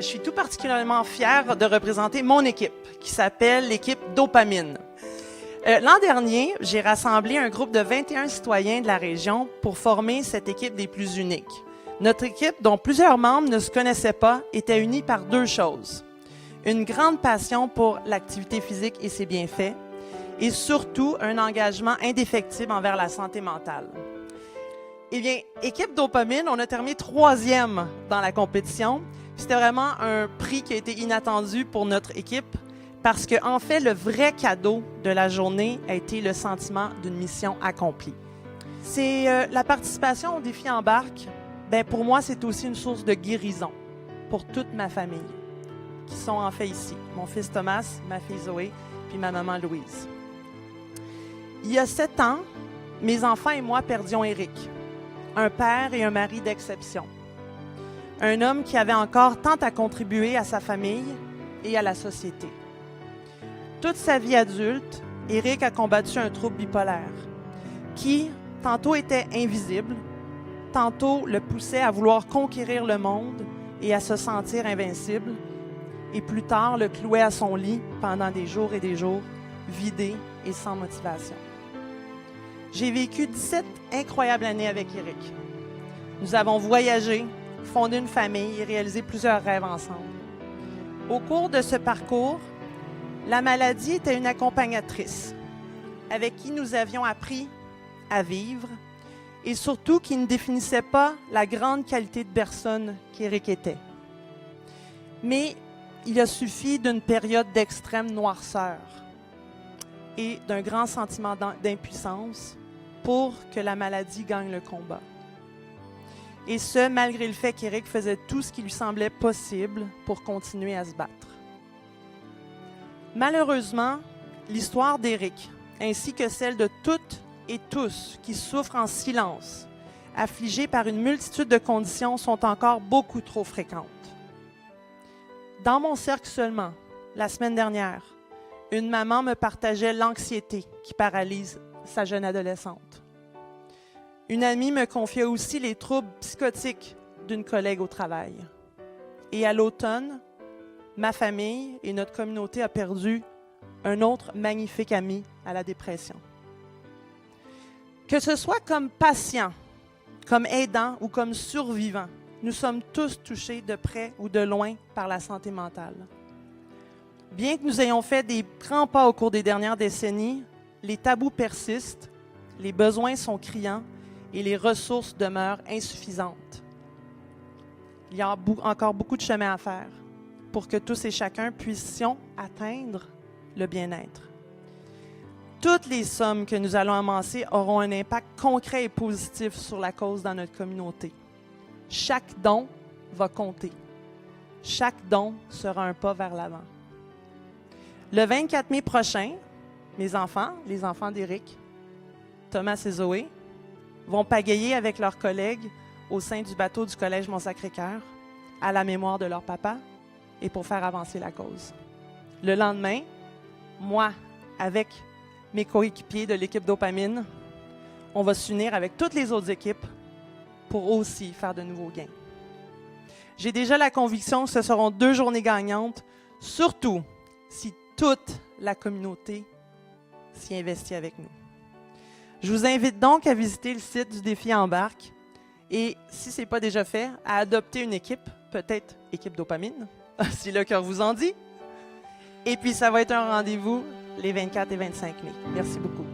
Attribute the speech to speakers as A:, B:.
A: je suis tout particulièrement fière de représenter mon équipe, qui s'appelle l'équipe Dopamine. L'an dernier, j'ai rassemblé un groupe de 21 citoyens de la région pour former cette équipe des plus uniques. Notre équipe, dont plusieurs membres ne se connaissaient pas, était unie par deux choses. Une grande passion pour l'activité physique et ses bienfaits, et surtout un engagement indéfectible envers la santé mentale. Eh bien, équipe Dopamine, on a terminé 3e dans la compétition. C'était vraiment un prix qui a été inattendu pour notre équipe parce que, en fait, le vrai cadeau de la journée a été le sentiment d'une mission accomplie. C'est la participation au défi Embarque. Ben, pour moi, c'est aussi une source de guérison pour toute ma famille, qui sont en fait ici. Mon fils Thomas, ma fille Zoé, puis ma maman Louise. Il y a 7 ans, mes enfants et moi perdions Éric, un père et un mari d'exception. Un homme qui avait encore tant à contribuer à sa famille et à la société. Toute sa vie adulte, Éric a combattu un trouble bipolaire qui, tantôt était invisible, tantôt le poussait à vouloir conquérir le monde et à se sentir invincible, et plus tard le clouait à son lit pendant des jours et des jours, vidé et sans motivation. J'ai vécu 17 incroyables années avec Éric. Nous avons voyagé, fondé une famille et réalisé plusieurs rêves ensemble. Au cours de ce parcours, la maladie était une accompagnatrice avec qui nous avions appris à vivre et surtout qui ne définissait pas la grande qualité de personne qu'Éric était. Mais il a suffi d'une période d'extrême noirceur et d'un grand sentiment d'impuissance pour que la maladie gagne le combat. Et ce, malgré le fait qu'Éric faisait tout ce qui lui semblait possible pour continuer à se battre. Malheureusement, l'histoire d'Éric, ainsi que celle de toutes et tous qui souffrent en silence, affligés par une multitude de conditions, sont encore beaucoup trop fréquentes. Dans mon cercle seulement, la semaine dernière, une maman me partageait l'anxiété qui paralyse sa jeune adolescente. Une amie me confiait aussi les troubles psychotiques d'une collègue au travail. Et à l'automne, ma famille et notre communauté a perdu un autre magnifique ami à la dépression. Que ce soit comme patient, comme aidant ou comme survivant, nous sommes tous touchés de près ou de loin par la santé mentale. Bien que nous ayons fait des grands pas au cours des dernières décennies, les tabous persistent, les besoins sont criants et les ressources demeurent insuffisantes. Il y a encore beaucoup de chemin à faire pour que tous et chacun puissions atteindre le bien-être. Toutes les sommes que nous allons amasser auront un impact concret et positif sur la cause dans notre communauté. Chaque don va compter. Chaque don sera un pas vers l'avant. Le 24 mai prochain, mes enfants, les enfants d'Éric, Thomas et Zoé, vont pagayer avec leurs collègues au sein du bateau du Collège Mont-Sacré-Cœur à la mémoire de leur papa et pour faire avancer la cause. Le lendemain, moi, avec mes coéquipiers de l'équipe Dopamine, on va s'unir avec toutes les autres équipes pour aussi faire de nouveaux gains. J'ai déjà la conviction que ce seront 2 journées gagnantes, surtout si toute la communauté s'y investit avec nous. Je vous invite donc à visiter le site du défi Embarque et, si ce n'est pas déjà fait, à adopter une équipe, peut-être équipe Dopamine, si le cœur vous en dit. Et puis, ça va être un rendez-vous les 24 et 25 mai. Merci beaucoup.